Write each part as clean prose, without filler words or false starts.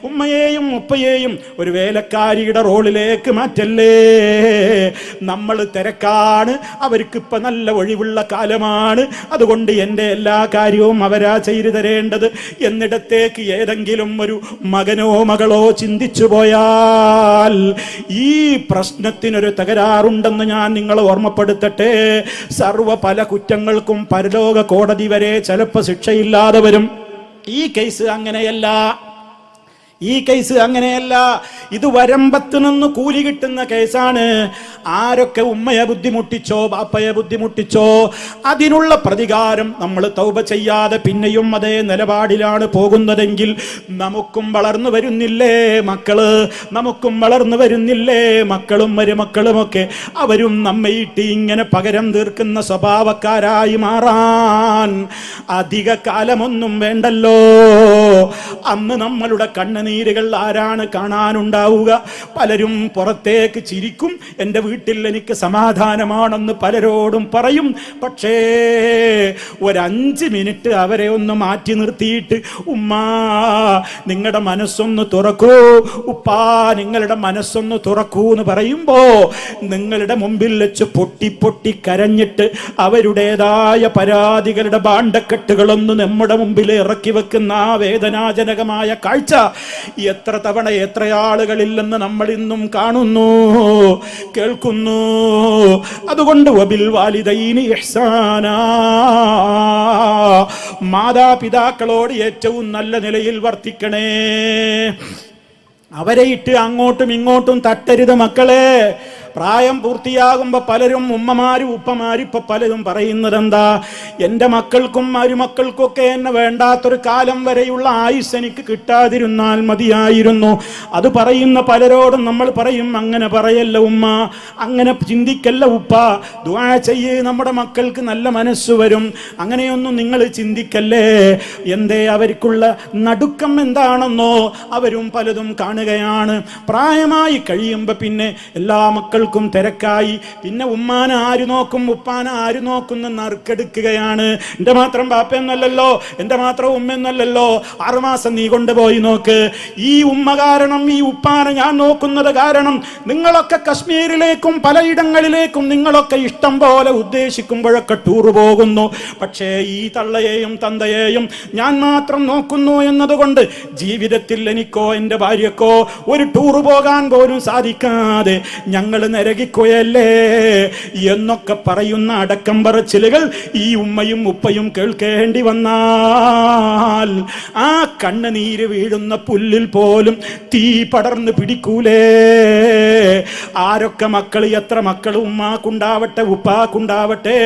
ഉമ്മയെയും ഉപ്പയെയും ഒരു വേലക്കാരിയുടെ റോളിലേക്ക് മാറ്റല്ലേ. നമ്മൾ തിരക്കാണ്, അവർക്കിപ്പോൾ നല്ല ഒഴിവുള്ള കാലമാണ്, അതുകൊണ്ട് എൻ്റെ എല്ലാ കാര്യവും അവരാ ചെയ്തു തരേണ്ടത് എന്നിടത്തേക്ക് ഏതെങ്കിലും ഒരു മകനോ മകളോ ചിന്തിച്ചു പോയാൽ ഈ പ്രശ്നത്തിനൊരു തകരാറുണ്ടെന്ന് ഞാൻ നിങ്ങളെ ഓർമ്മപ്പെടുത്തട്ടെ. പല കുറ്റങ്ങൾക്കും പരലോക കോടതി വരെ ചിലപ്പോൾ ശിക്ഷയില്ലാതെ വരും. ഈ കേസ് അങ്ങനെയല്ല. ഇത് വരമ്പത്ത് നിന്ന് കൂലി കിട്ടുന്ന കേസാണ്. ആരൊക്കെ ഉമ്മയെ ബുദ്ധിമുട്ടിച്ചോ ബാപ്പയെ ബുദ്ധിമുട്ടിച്ചോ അതിനുള്ള പ്രതികാരം നമ്മൾ തൗബ ചെയ്യാതെ പിന്നെയും അതേ നിലപാടിലാണ് പോകുന്നതെങ്കിൽ നമുക്കും വളർന്നു വരുന്നില്ലേ മക്കള്, മക്കളും മരുമക്കളുമൊക്കെ അവരും നമ്മയിട്ട് ഇങ്ങനെ പകരം തീർക്കുന്ന സ്വഭാവക്കാരായി മാറാൻ അധിക കാലമൊന്നും വേണ്ടല്ലോ. അന്ന് നമ്മളുടെ കണ്ണുനീരുകൾ ആരാണ് കാണാനുണ്ടാവുക? പലരും പുറത്തേക്ക് ചിരിക്കും, എൻ്റെ വീട്ടിൽ എനിക്ക് സമാധാനമാണെന്ന് പലരോടും പറയും. പക്ഷേ ഒരു 5 മിനിറ്റ് അവരെ ഒന്ന് മാറ്റി നിർത്തിയിട്ട് ഉമ്മാ നിങ്ങളുടെ മനസ്സൊന്ന് തുറക്കൂ, ഉപ്പാ നിങ്ങളുടെ മനസ്സൊന്ന് തുറക്കൂ എന്ന് പറയുമ്പോ നിങ്ങളുടെ മുമ്പിൽ വെച്ച് പൊട്ടി പൊട്ടി കരഞ്ഞിട്ട് അവരുടേതായ പരാതികളുടെ ഭാണ്ഡക്കെട്ടുകളൊന്ന് നമ്മുടെ മുമ്പിൽ ഇറക്കി വെക്കുന്ന ആ വേദനാജനകമായ കാഴ്ച എത്ര തവണ എത്ര ആളുകളില്ലെന്ന് നമ്മൾ ഇന്നും കാണുന്നു, കേൾക്കുന്നു. അതുകൊണ്ട് വബിൽ വാലിദൈനി ഇഹ്സാനാ, മാതാപിതാക്കളോട് ഏറ്റവും നല്ല നിലയിൽ വർത്തിക്കണേ. അവരെ ഇട്ട് അങ്ങോട്ടും ഇങ്ങോട്ടും തട്ടരുത് മക്കളെ. പ്രായം പൂർത്തിയാകുമ്പോൾ പലരും ഉമ്മമാരും ഉപ്പമാരും ഇപ്പൊ പലരും പറയുന്നത് എന്താ, എൻ്റെ മക്കൾക്കും മരുമക്കൾക്കൊക്കെ എന്നെ വേണ്ടാത്തൊരു കാലം വരെയുള്ള ആയുസ് എനിക്ക് കിട്ടാതിരുന്നാൽ മതിയായിരുന്നു. അത് പറയുന്ന പലരോടും നമ്മൾ പറയും, അങ്ങനെ പറയല്ല ഉമ്മ, അങ്ങനെ ചിന്തിക്കല്ല ഉപ്പ, ദുആ ചെയ്യ്, നമ്മുടെ മക്കൾക്ക് നല്ല മനസ്സ് വരും. അങ്ങനെയൊന്നും നിങ്ങൾ ചിന്തിക്കല്ലേ. എന്തേ അവർക്കുള്ള നടുക്കം എന്താണെന്നോ അവരും പലതും കാണുകയാണ്. പ്രായമായി കഴിയുമ്പോൾ പിന്നെ എല്ലാ മക്കൾക്കും തിരക്കായി, പിന്നെ ഉമ്മാനെ ആര് നോക്കും ഉപ്പാനെ ആര് നോക്കുന്ന നറുക്കെടുക്കുകയാണ്. എൻ്റെ മാത്രം ബാപ്പയെന്നല്ലല്ലോ, എൻ്റെ മാത്രം ഉമ്മയെന്നല്ലല്ലോ, 6 മാസം നീ കൊണ്ടുപോയി നോക്ക്. ഈ ഉമ്മ കാരണം, ഈ ഉപ്പാനെ ഞാൻ നോക്കുന്നത് കാരണം നിങ്ങളൊക്കെ കശ്മീരിലേക്കും പലയിടങ്ങളിലേക്കും നിങ്ങളൊക്കെ ഇഷ്ടം പോലെ ഉദ്ദേശിക്കുമ്പോഴൊക്കെ ടൂറ് പോകുന്നു. പക്ഷേ ഈ തള്ളയെയും തന്തയെയും ഞാൻ മാത്രം നോക്കുന്നു എന്നതുകൊണ്ട് ജീവിതത്തിൽ എനിക്കോ എൻ്റെ ഭാര്യക്കോ ഒരു ടൂറ് പോകാൻ പോലും സാധിക്കാതെ ഞങ്ങൾ നരകിക്കുകയല്ലേ എന്നൊക്കെ പറയുന്ന അടക്കം പറച്ചിലുകൾ ഈ ഉമ്മയും ഉപ്പയും കേൾക്കേണ്ടി വന്നാൽ ആ കണ്ണുനീര് വീഴുന്ന പുല്ലിൽ പോലും തീ പടർന്ന് പിടിക്കൂലേ. ആരൊക്കെ മക്കൾ, എത്ര മക്കൾ ഉമ്മാക്കുണ്ടാവട്ടെ ഉപ്പാക്കുണ്ടാവട്ടെ,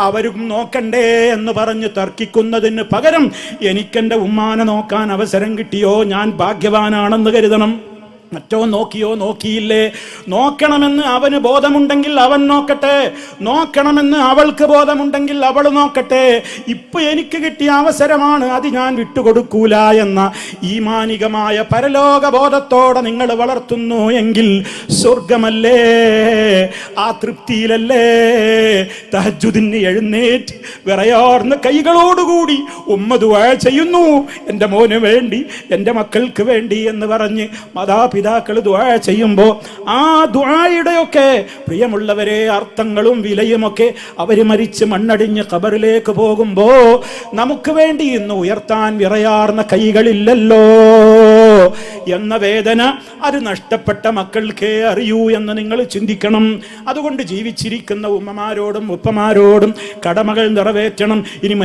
അവരും നോക്കണ്ടേ എന്ന് പറഞ്ഞ് തർക്കിക്കുന്നതിന് പകരം എനിക്കെൻ്റെ ഉമ്മാനെ നോക്കാൻ അവസരം കിട്ടിയോ ഞാൻ ഭാഗ്യവാനാണെന്ന് കരുതണം. മറ്റോ നോക്കിയോ നോക്കിയില്ലേ, നോക്കണമെന്ന് അവന് ബോധമുണ്ടെങ്കിൽ അവൻ നോക്കട്ടെ, നോക്കണമെന്ന് അവൾക്ക് ബോധമുണ്ടെങ്കിൽ അവൾ നോക്കട്ടെ. ഇപ്പൊ എനിക്ക് കിട്ടിയ അവസരമാണ്, അത് ഞാൻ വിട്ടുകൊടുക്കൂല എന്ന ഈമാനികമായ പരലോക ബോധത്തോടെ നിങ്ങൾ വളർത്തുന്നു എങ്കിൽ സ്വർഗമല്ലേ, ആ തൃപ്തിയിലല്ലേ തഹജ്ജുദിന് എഴുന്നേറ്റ് വിറയാർന്ന കൈകളോടുകൂടി ഉമ്മ ദുആ ചെയ്യുന്നു, എൻ്റെ മോന് വേണ്ടി, എൻ്റെ മക്കൾക്ക് വേണ്ടി എന്ന് പറഞ്ഞ് പിതാക്കൾ ദുആ ചെയ്യുമ്പോൾ ആ ദുആയുടെയൊക്കെ പ്രിയമുള്ളവരെ അർത്ഥങ്ങളും വിലയുമൊക്കെ അവർ മരിച്ച് മണ്ണടിഞ്ഞ് ഖബറിലേക്ക് പോകുമ്പോൾ നമുക്ക് വേണ്ടി ഇന്ന് ഉയർത്താൻ വിറയാർന്ന കൈകളില്ലല്ലോ എന്ന വേദന അത് നഷ്ടപ്പെട്ട മക്കൾക്കേ അറിയൂ എന്ന് നിങ്ങൾ ചിന്തിക്കണം. അതുകൊണ്ട് ജീവിച്ചിരിക്കുന്ന ഉമ്മമാരോടും ഉപ്പമാരോടും കടമകൾ നിറവേറ്റണം. ഇനി